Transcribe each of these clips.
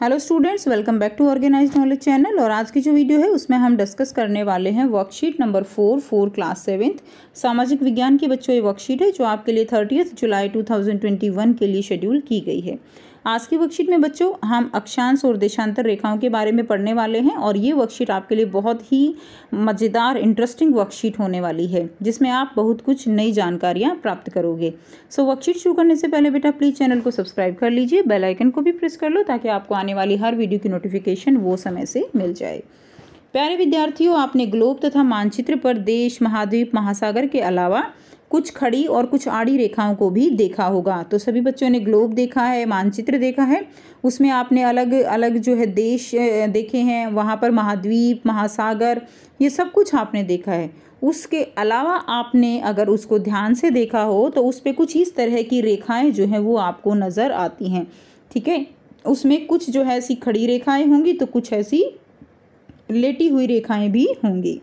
Hello students, welcome back to organised knowledge channel. और आज की जो वीडियो है उसमें हम डिस्कस करने वाले हैं वर्कशीट नंबर 4 क्लास 7th सामाजिक विज्ञान की बच्चों ये वर्कशीट है जो आपके लिए 30 जुलाई 2021 के लिए शेड्यूल की गई है। आज की वर्कशीट में बच्चों हम अक्षांश और देशांतर रेखाओं के बारे में पढ़ने वाले हैं और ये वर्कशीट आपके लिए बहुत ही मज़ेदार इंटरेस्टिंग वर्कशीट होने वाली है जिसमें आप बहुत कुछ नई जानकारियाँ प्राप्त करोगे। सो वर्कशीट शुरू करने से पहले बेटा प्लीज़ चैनल को सब्सक्राइब कर लीजिए, बेल आइकन को भी प्रेस कर लो ताकि आपको आने वाली हर वीडियो की नोटिफिकेशन वो समय से मिल जाए। प्यारे विद्यार्थियों, आपने ग्लोब तथा मानचित्र पर देश, महाद्वीप, महासागर के अलावा कुछ खड़ी और कुछ आड़ी रेखाओं को भी देखा होगा। तो सभी बच्चों ने ग्लोब देखा है, मानचित्र देखा है, उसमें आपने अलग अलग जो है देश देखे हैं, वहाँ पर महाद्वीप, महासागर, ये सब कुछ आपने देखा है। उसके अलावा आपने अगर उसको ध्यान से देखा हो तो उस पर कुछ इस तरह की रेखाएं जो हैं वो आपको नज़र आती हैं। ठीक है, उसमें कुछ जो है ऐसी खड़ी रेखाएं होंगी तो कुछ ऐसी लेटी हुई रेखाएं भी होंगी।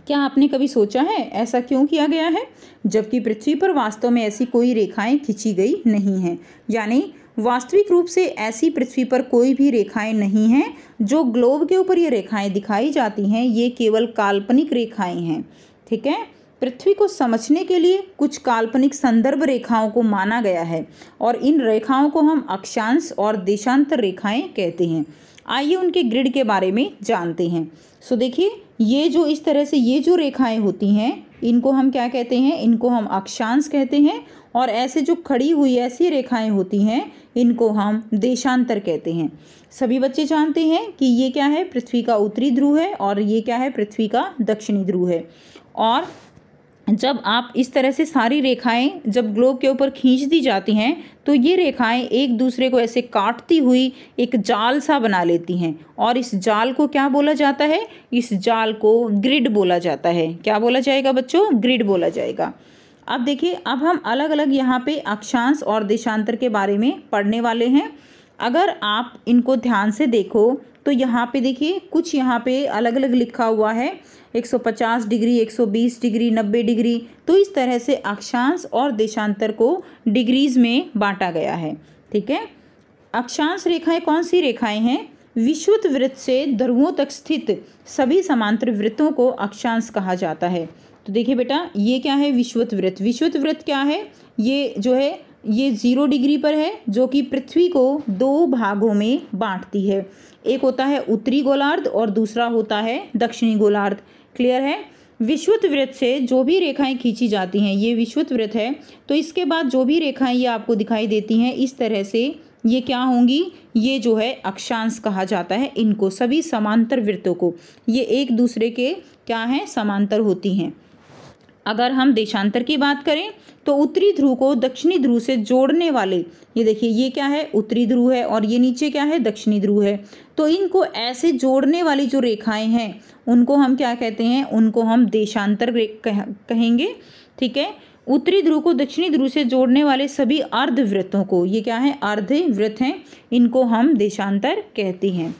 क्या आपने कभी सोचा है ऐसा क्यों किया गया है, जबकि पृथ्वी पर वास्तव में ऐसी कोई रेखाएं खींची गई नहीं हैं? यानी वास्तविक रूप से ऐसी पृथ्वी पर कोई भी रेखाएं नहीं हैं। जो ग्लोब के ऊपर ये रेखाएं दिखाई जाती हैं ये केवल काल्पनिक रेखाएं हैं। ठीक है, पृथ्वी को समझने के लिए कुछ काल्पनिक संदर्भ रेखाओं को माना गया है और इन रेखाओं को हम अक्षांश और देशांतर रेखाएं कहते हैं। आइए उनके ग्रिड के बारे में जानते हैं। सो देखिए, ये जो इस तरह से ये जो रेखाएं होती हैं इनको हम क्या कहते हैं? इनको हम अक्षांश कहते हैं। और ऐसे जो खड़ी हुई ऐसी रेखाएं होती हैं इनको हम देशांतर कहते हैं। सभी बच्चे जानते हैं कि ये क्या है? पृथ्वी का उत्तरी ध्रुव है और ये क्या है? पृथ्वी का दक्षिणी ध्रुव है। और जब आप इस तरह से सारी रेखाएं जब ग्लोब के ऊपर खींच दी जाती हैं तो ये रेखाएं एक दूसरे को ऐसे काटती हुई एक जाल सा बना लेती हैं और इस जाल को क्या बोला जाता है? इस जाल को ग्रिड बोला जाता है। क्या बोला जाएगा बच्चों? ग्रिड बोला जाएगा। अब देखिए, अब हम अलग अलग यहाँ पे अक्षांश और देशांतर के बारे में पढ़ने वाले हैं। अगर आप इनको ध्यान से देखो तो यहाँ पे देखिए कुछ यहाँ पे अलग अलग लिखा हुआ है, 150 डिग्री, 120 डिग्री, 90 डिग्री। तो इस तरह से अक्षांश और देशांतर को डिग्रीज में बांटा गया है। ठीक है, अक्षांश रेखाएं कौन सी रेखाएं हैं? विषुवत वृत्त से ध्रुवों तक स्थित सभी समांतर वृत्तों को अक्षांश कहा जाता है। तो देखिए बेटा, ये क्या है? विषुवत वृत्त। विषुवत वृत्त क्या है? ये जो है ये 0 डिग्री पर है जो कि पृथ्वी को दो भागों में बांटती है। एक होता है उत्तरी गोलार्ध और दूसरा होता है दक्षिणी गोलार्ध। क्लियर है? विषुवत वृत्त से जो भी रेखाएं खींची जाती हैं, ये विषुवत वृत्त है, तो इसके बाद जो भी रेखाएं ये आपको दिखाई देती हैं इस तरह से ये क्या होंगी? ये जो है अक्षांश कहा जाता है इनको, सभी समांतर वृत्तों को। ये एक दूसरे के क्या हैं? समांतर होती हैं। अगर हम देशांतर की बात करें तो उत्तरी ध्रुव को दक्षिणी ध्रुव से जोड़ने वाले, ये देखिए ये क्या है? उत्तरी ध्रुव है और ये नीचे क्या है? दक्षिणी ध्रुव है। तो इनको ऐसे जोड़ने वाली जो रेखाएं हैं उनको हम क्या कहते हैं? उनको हम देशांतर कहेंगे। ठीक है, उत्तरी ध्रुव को दक्षिणी ध्रुव से जोड़ने वाले सभी अर्धवृत्तों को, ये क्या है? अर्धवृत्त हैं, इनको हम देशांतर कहते हैं।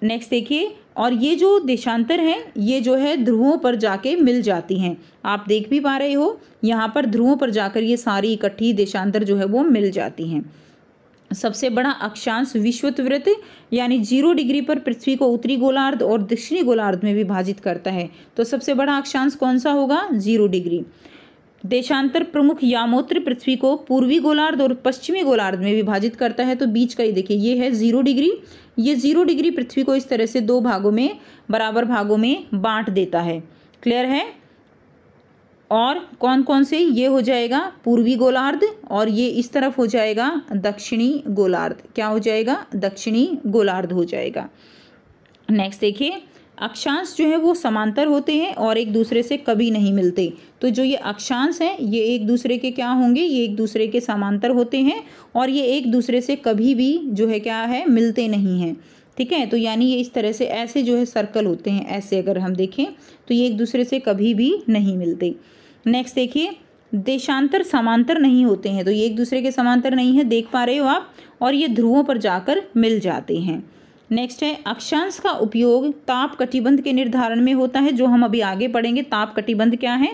नेक्स्ट देखिए, और ये जो देशांतर हैं ये जो है ध्रुवों पर जाके मिल जाती हैं। आप देख भी पा रहे हो यहाँ पर ध्रुवों पर जाकर ये सारी इकट्ठी देशांतर जो है वो मिल जाती हैं। सबसे बड़ा अक्षांश विषुवत वृत्त यानी 0 डिग्री पर पृथ्वी को उत्तरी गोलार्ध और दक्षिणी गोलार्ध में विभाजित करता है। तो सबसे बड़ा अक्षांश कौन सा होगा? 0 डिग्री। देशांतर प्रमुख यामोत्र पृथ्वी को पूर्वी गोलार्ध और पश्चिमी गोलार्ध में विभाजित करता है। तो बीच का ही देखिए ये है 0 डिग्री। ये 0 डिग्री पृथ्वी को इस तरह से दो भागों में, बराबर भागों में बांट देता है। क्लियर है? और कौन कौन से? ये हो जाएगा पूर्वी गोलार्ध और ये इस तरफ हो जाएगा दक्षिणी गोलार्ध। क्या हो जाएगा? दक्षिणी गोलार्ध हो जाएगा। नेक्स्ट देखिए, अक्षांश जो है वो समांतर होते हैं और एक दूसरे से कभी नहीं मिलते। तो जो ये अक्षांश हैं ये एक दूसरे के क्या होंगे? ये एक दूसरे के समांतर होते हैं और ये एक दूसरे से कभी भी जो है क्या है? मिलते नहीं हैं। ठीक है, तो यानी ये इस तरह से ऐसे जो है सर्कल होते हैं, ऐसे अगर हम देखें तो ये एक दूसरे से कभी भी नहीं मिलते। नेक्स्ट देखिए, देशांतर समांतर नहीं होते हैं, तो ये एक दूसरे के समांतर नहीं है, देख पा रहे हो आप, और ये ध्रुवों पर जाकर मिल जाते हैं। नेक्स्ट है, अक्षांश का उपयोग ताप कटिबंध के निर्धारण में होता है, जो हम अभी आगे पढ़ेंगे ताप कटिबंध क्या है।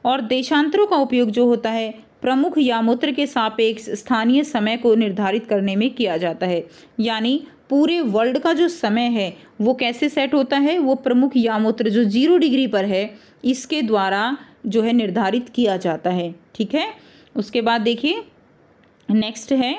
और देशांतरों का उपयोग जो होता है प्रमुख यामूत्र के सापेक्ष स्थानीय समय को निर्धारित करने में किया जाता है। यानी पूरे वर्ल्ड का जो समय है वो कैसे सेट होता है, वो प्रमुख यामूत्र जो 0 डिग्री पर है इसके द्वारा जो है निर्धारित किया जाता है। ठीक है, उसके बाद देखिए नेक्स्ट है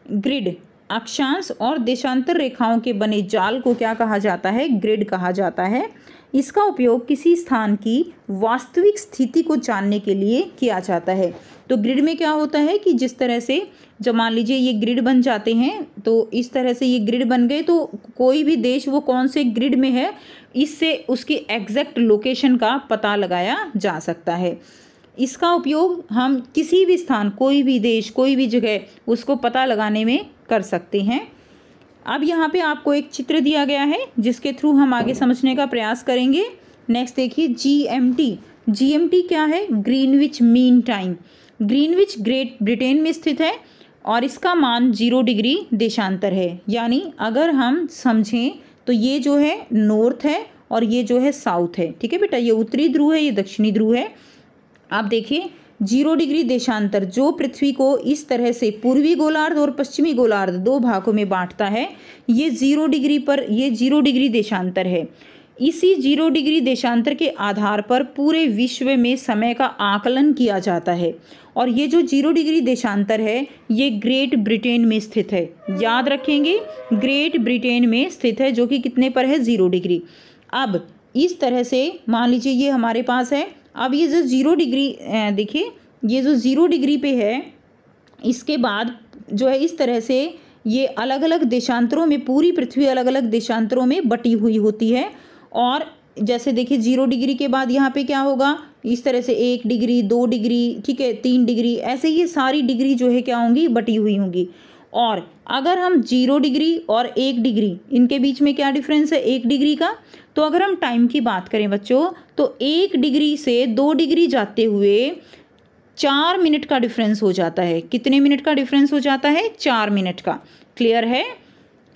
ग्रिड। अक्षांश और देशांतर रेखाओं के बने जाल को क्या कहा जाता है, ग्रिड कहा जाता है। इसका उपयोग किसी स्थान की वास्तविक स्थिति को जानने के लिए किया जाता है। तो ग्रिड में क्या होता है कि जिस तरह से जब मान लीजिए ये ग्रिड बन जाते हैं, तो इस तरह से ये ग्रिड बन गए तो कोई भी देश वो कौन से ग्रिड में है इससे उसकी एग्जैक्ट लोकेशन का पता लगाया जा सकता है। इसका उपयोग हम किसी भी स्थान, कोई भी देश, कोई भी जगह उसको पता लगाने में कर सकते हैं। अब यहाँ पे आपको एक चित्र दिया गया है जिसके थ्रू हम आगे समझने का प्रयास करेंगे। नेक्स्ट देखिए GMT। GMT क्या है, Greenwich mean time. Greenwich great Britain में स्थित है और इसका मान 0 डिग्री देशांतर है। यानी अगर हम समझें तो ये जो है नॉर्थ है और ये जो है साउथ है। ठीक है बेटा, ये उत्तरी ध्रुव है, ये दक्षिणी ध्रुव है। आप देखिए 0 डिग्री देशांतर जो पृथ्वी को इस तरह से पूर्वी गोलार्ध और पश्चिमी गोलार्ध 2 भागों में बांटता है, ये 0 डिग्री पर, ये 0 डिग्री देशांतर है। इसी 0 डिग्री देशांतर के आधार पर पूरे विश्व में समय का आकलन किया जाता है। और ये जो 0 डिग्री देशांतर है ये ग्रेट ब्रिटेन में स्थित है। याद रखेंगे, ग्रेट ब्रिटेन में स्थित है, जो कि कितने पर है, 0 डिग्री। अब इस तरह से मान लीजिए ये हमारे पास है। अब ये जो 0 डिग्री देखिए, ये जो 0 डिग्री पे है इसके बाद जो है इस तरह से ये अलग अलग देशांतरों में, पूरी पृथ्वी अलग अलग देशांतरों में बटी हुई होती है। और जैसे देखिए 0 डिग्री के बाद यहाँ पे क्या होगा, इस तरह से 1 डिग्री, 2 डिग्री, ठीक है, 3 डिग्री, ऐसे ये सारी डिग्री जो है क्या होंगी, बटी हुई होंगी। और अगर हम 0 डिग्री और 1 डिग्री, इनके बीच में क्या डिफरेंस है, 1 डिग्री का। तो अगर हम टाइम की बात करें बच्चों, तो 1 डिग्री से 2 डिग्री जाते हुए 4 मिनट का डिफरेंस हो जाता है। कितने मिनट का डिफरेंस हो जाता है, 4 मिनट का। क्लियर है,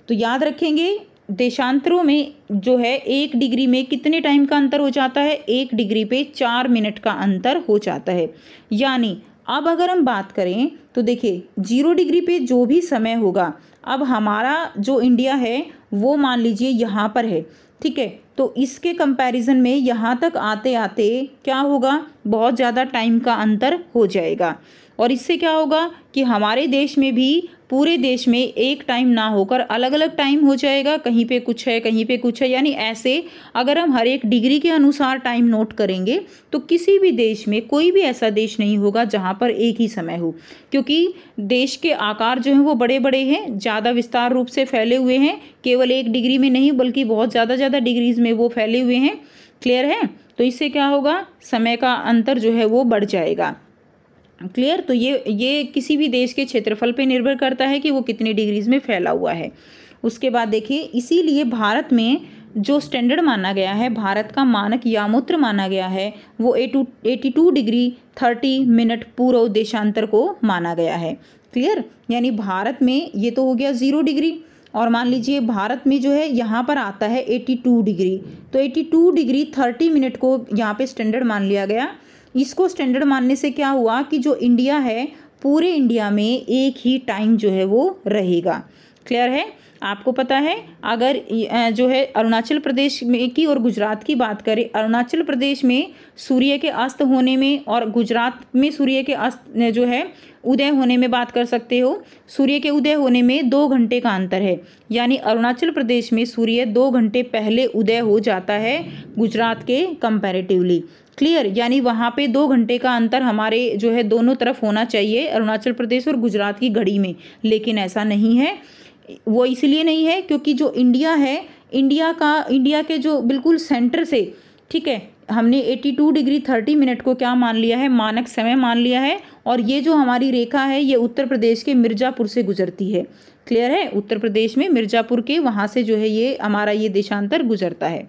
तो याद रखेंगे देशांतरों में जो है 1 डिग्री में कितने टाइम का अंतर हो जाता है, 1 डिग्री पे 4 मिनट का अंतर हो जाता है। यानी अब अगर हम बात करें तो देखिए 0 डिग्री पे जो भी समय होगा, अब हमारा जो इंडिया है वो मान लीजिए यहाँ पर है, ठीक है, तो इसके कंपैरिजन में यहाँ तक आते आते क्या होगा, बहुत ज़्यादा टाइम का अंतर हो जाएगा। और इससे क्या होगा कि हमारे देश में भी, पूरे देश में एक टाइम ना होकर अलग अलग टाइम हो जाएगा, कहीं पे कुछ है, कहीं पे कुछ है। यानी ऐसे अगर हम हर एक डिग्री के अनुसार टाइम नोट करेंगे तो किसी भी देश में, कोई भी ऐसा देश नहीं होगा जहाँ पर एक ही समय हो, क्योंकि देश के आकार जो हैं वो बड़े बड़े हैं, ज़्यादा विस्तार रूप से फैले हुए हैं, केवल 1 डिग्री में नहीं बल्कि बहुत ज़्यादा डिग्रीज में वो फैले हुए हैं। क्लियर है, तो इससे क्या होगा, समय का अंतर जो है वो बढ़ जाएगा। क्लियर, तो ये किसी भी देश के क्षेत्रफल पे निर्भर करता है कि वो कितने डिग्रीज में फैला हुआ है। उसके बाद देखिए, इसीलिए भारत में जो स्टैंडर्ड माना गया है, भारत का मानक यामूत्र माना गया है, वो 82 डिग्री 30 मिनट पूर्व देशांतर को माना गया है। क्लियर, यानी भारत में ये तो हो गया 0 डिग्री, और मान लीजिए भारत में जो है यहाँ पर आता है 82 डिग्री, तो 82 डिग्री 30 मिनट को यहाँ पे स्टैंडर्ड मान लिया गया। इसको स्टैंडर्ड मानने से क्या हुआ कि जो इंडिया है, पूरे इंडिया में एक ही टाइम जो है वो रहेगा। क्लियर है, आपको पता है अगर जो है अरुणाचल प्रदेश में की और गुजरात की बात करें, अरुणाचल प्रदेश में सूर्य के अस्त होने में और गुजरात में सूर्य के अस्त जो है उदय होने में बात कर सकते हो। सूर्य के उदय होने में 2 घंटे का अंतर है, यानी अरुणाचल प्रदेश में सूर्य 2 घंटे पहले उदय हो जाता है गुजरात के कंपैरेटिवली। क्लियर, यानी वहाँ पे 2 घंटे का अंतर हमारे जो है दोनों तरफ होना चाहिए, अरुणाचल प्रदेश और गुजरात की घड़ी में, लेकिन ऐसा नहीं है। वो इसलिए नहीं है क्योंकि जो इंडिया है, इंडिया के जो बिल्कुल सेंटर से, ठीक है, हमने 82 डिग्री 30 मिनट को क्या मान लिया है, मानक समय मान लिया है। और ये जो हमारी रेखा है ये उत्तर प्रदेश के मिर्ज़ापुर से गुजरती है। क्लियर है, उत्तर प्रदेश में मिर्ज़ापुर के वहाँ से जो है ये हमारा ये देशांतर गुजरता है।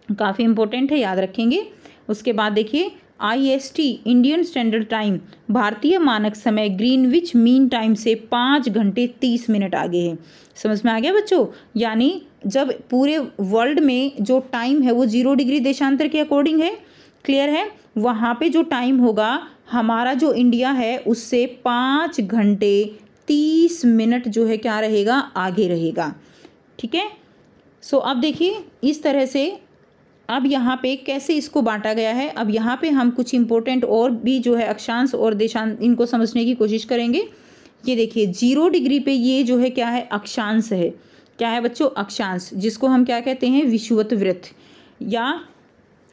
काफ़ी इंपॉर्टेंट है, याद रखेंगे। उसके बाद देखिए IST इंडियन स्टैंडर्ड टाइम, भारतीय मानक समय ग्रीनविच मीन टाइम से 5 घंटे 30 मिनट आगे है। समझ में आ गया बच्चों, यानी जब पूरे वर्ल्ड में जो टाइम है वो 0 डिग्री देशांतर के अकॉर्डिंग है, क्लियर है। वहाँ पे जो टाइम होगा हमारा जो इंडिया है उससे 5 घंटे 30 मिनट जो है क्या रहेगा, आगे रहेगा। ठीक है। सो अब देखिए इस तरह से अब यहाँ पे कैसे इसको बांटा गया है। अब यहाँ पे हम कुछ इंपॉर्टेंट और भी जो है अक्षांश और देशांश इनको समझने की कोशिश करेंगे। ये देखिए 0 डिग्री पे ये जो है क्या है, अक्षांश है। क्या है बच्चों, अक्षांश, जिसको हम क्या कहते हैं, विषुवत वृत्त, या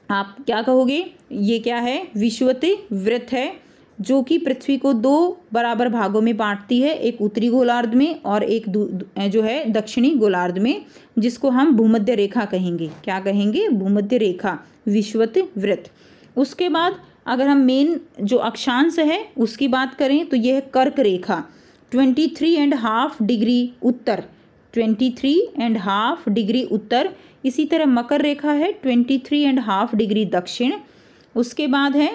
आप क्या कहोगे, ये क्या है, विषुवत वृत्त है, जो कि पृथ्वी को 2 बराबर भागों में बांटती है, एक उत्तरी गोलार्ध में और एक जो है दक्षिणी गोलार्ध में, जिसको हम भूमध्य रेखा कहेंगे। क्या कहेंगे, भूमध्य रेखा, विषुवत वृत्त। उसके बाद अगर हम मेन जो अक्षांश है उसकी बात करें तो यह है कर्क रेखा, 23.5 डिग्री उत्तर, 23.5 डिग्री उत्तर। इसी तरह मकर रेखा है 23.5 डिग्री दक्षिण। उसके बाद है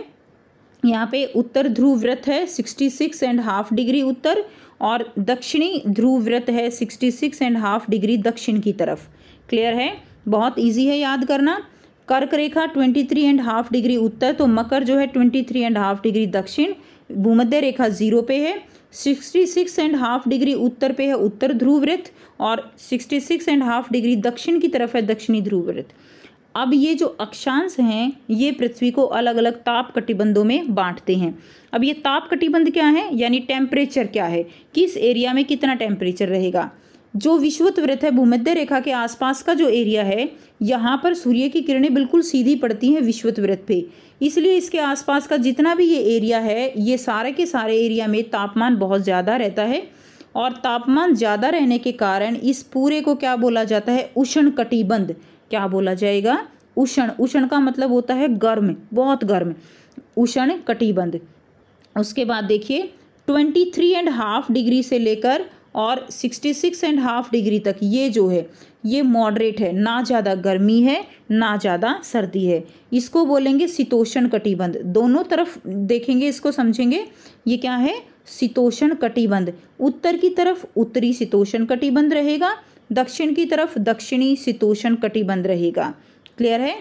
यहाँ पे उत्तर ध्रुव वृत्त है 66.5 डिग्री उत्तर, और दक्षिणी ध्रुव वृत्त है 66.5 डिग्री दक्षिण की तरफ। क्लियर है, बहुत इजी है याद करना। कर्क रेखा 23.5 डिग्री उत्तर, तो मकर जो है 23.5 डिग्री दक्षिण, भूमध्य रेखा 0 पे है, 66.5 डिग्री उत्तर पे है उत्तर ध्रुव वृत्त, और 66.5 डिग्री दक्षिण की तरफ है दक्षिणी ध्रुव वृत्त। अब ये जो अक्षांश हैं ये पृथ्वी को अलग अलग ताप कटिबंधों में बांटते हैं। अब ये ताप कटिबंध क्या है, यानी टेम्परेचर क्या है, किस एरिया में कितना टेम्परेचर रहेगा। जो विषुवत वृत्त है, भूमध्य रेखा के आसपास का जो एरिया है, यहाँ पर सूर्य की किरणें बिल्कुल सीधी पड़ती हैं विषुवत वृत्त पे, इसलिए इसके आसपास का जितना भी ये एरिया है, ये सारे के सारे एरिया में तापमान बहुत ज़्यादा रहता है, और तापमान ज़्यादा रहने के कारण इस पूरे को क्या बोला जाता है, उष्ण कटिबंध। क्या बोला जाएगा, उष्ण। उष्ण का मतलब होता है गर्म, बहुत गर्म, उष्ण कटिबंध। उसके बाद देखिए 23.5 डिग्री से लेकर और 66.5 डिग्री तक ये जो है ये मॉडरेट है, ना ज़्यादा गर्मी है ना ज़्यादा सर्दी है, इसको बोलेंगे शीतोष्ण कटिबंध। दोनों तरफ देखेंगे, इसको समझेंगे, ये क्या है, शीतोष्ण कटिबंध। उत्तर की तरफ उत्तरी शीतोष्ण कटिबंध रहेगा, दक्षिण की तरफ दक्षिणी शीतोष्ण कटिबंध रहेगा। क्लियर है।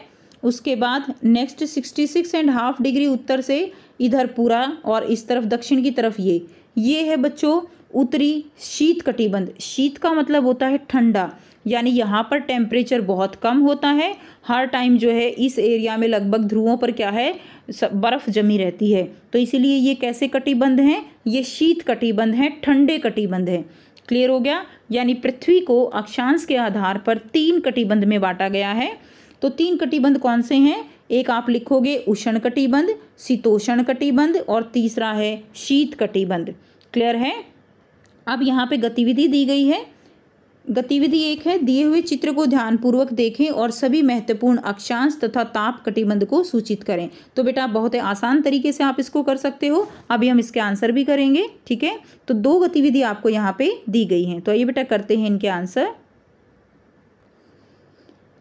उसके बाद नेक्स्ट 66.5 डिग्री उत्तर से इधर पूरा और इस तरफ दक्षिण की तरफ ये है बच्चों उत्तरी शीत कटिबंध। शीत का मतलब होता है ठंडा, यानी यहाँ पर टेम्परेचर बहुत कम होता है, हर टाइम जो है इस एरिया में लगभग ध्रुवों पर क्या है, बर्फ़ जमी रहती है, तो इसीलिए ये कैसे कटिबंध हैं, ये शीत कटिबंध हैं, ठंडे कटिबंध हैं। क्लियर हो गया। यानी पृथ्वी को अक्षांश के आधार पर 3 कटिबंध में बांटा गया है। तो 3 कटिबंध कौन से हैं, एक आप लिखोगे उष्ण कटिबंध, शीतोष्ण कटिबंध, और तीसरा है शीत कटिबंध। क्लियर है। अब यहाँ पे गतिविधि दी गई है। गतिविधि 1 है, दिए हुए चित्र को ध्यानपूर्वक देखें और सभी महत्वपूर्ण अक्षांश तथा ताप कटिबंध को सूचित करें। तो बेटा बहुत ही आसान तरीके से आप इसको कर सकते हो। अभी हम इसके आंसर भी करेंगे। ठीक है, तो 2 गतिविधि आपको यहाँ पे दी गई हैं, तो ये बेटा करते हैं इनके आंसर।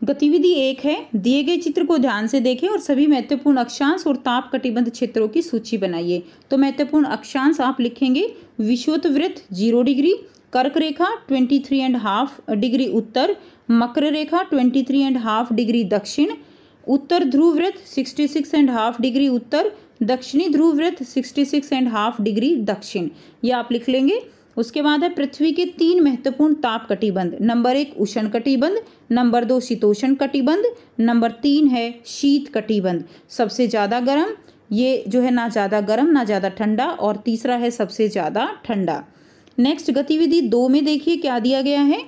गतिविधि 1 है, दिए गए चित्र को ध्यान से देखें और सभी महत्वपूर्ण अक्षांश और ताप कटिबंध क्षेत्रों की सूची बनाइए। तो महत्वपूर्ण अक्षांश आप लिखेंगे विषुवत वृत्त 0 डिग्री, कर्क रेखा 23.5 डिग्री उत्तर, मकर रेखा 23.5 डिग्री दक्षिण, उत्तर ध्रुव वृत्त 66.5 डिग्री उत्तर, दक्षिणी ध्रुव वृत्त 66.5 डिग्री दक्षिण, ये आप लिख लेंगे। उसके बाद है पृथ्वी के 3 महत्वपूर्ण ताप कटिबंध। नंबर 1 उष्ण कटिबंध, नंबर 2 शीतोष्ण कटिबंध, नंबर 3 है शीत कटिबंध। सबसे ज़्यादा गर्म, ये जो है ना ज़्यादा गर्म ना ज़्यादा ठंडा, और तीसरा है सबसे ज़्यादा ठंडा। नेक्स्ट गतिविधि 2 में देखिए क्या दिया गया है,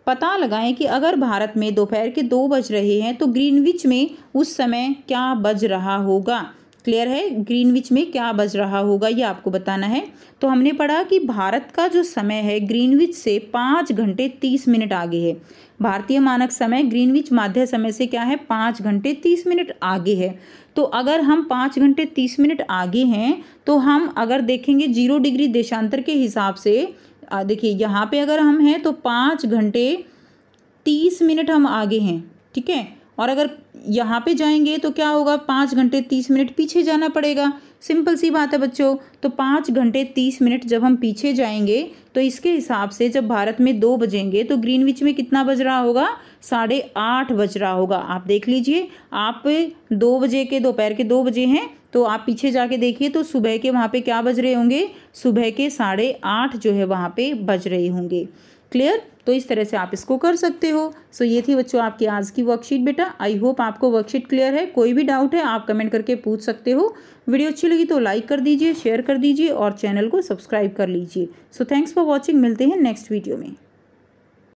पता लगाएं कि अगर भारत में दोपहर के 2 बज रहे हैं तो ग्रीनविच में उस समय क्या बज रहा होगा। क्लियर है, ग्रीनविच में क्या बज रहा होगा ये आपको बताना है। तो हमने पढ़ा कि भारत का जो समय है ग्रीनविच से 5 घंटे 30 मिनट आगे है। भारतीय मानक समय ग्रीनविच माध्य समय से क्या है, 5 घंटे 30 मिनट आगे है। तो अगर हम 5 घंटे 30 मिनट आगे हैं तो हम अगर देखेंगे 0 डिग्री देशांतर के हिसाब से, देखिए यहाँ पे अगर हम हैं तो 5 घंटे 30 मिनट हम आगे हैं। ठीक है, और अगर यहाँ पे जाएंगे तो क्या होगा, 5 घंटे 30 मिनट पीछे जाना पड़ेगा। सिंपल सी बात है बच्चों। तो 5 घंटे 30 मिनट जब हम पीछे जाएंगे तो इसके हिसाब से जब भारत में 2 बजेंगे तो ग्रीनविच में कितना बज रहा होगा, 8:30 बज रहा होगा। आप देख लीजिए, आप 2 बजे के, दोपहर के 2 बजे हैं, तो आप पीछे जाके देखिए तो सुबह के वहाँ पे क्या बज रहे होंगे, सुबह के 8:30 जो है वहाँ पे बज रहे होंगे। क्लियर? तो इस तरह से आप इसको कर सकते हो। सो ये थी बच्चों आपकी आज की वर्कशीट बेटा। आई होप आपको वर्कशीट क्लियर है। कोई भी डाउट है आप कमेंट करके पूछ सकते हो। वीडियो अच्छी लगी तो लाइक कर दीजिए, शेयर कर दीजिए और चैनल को सब्सक्राइब कर लीजिए। So thanks for watching. मिलते हैं नेक्स्ट वीडियो में।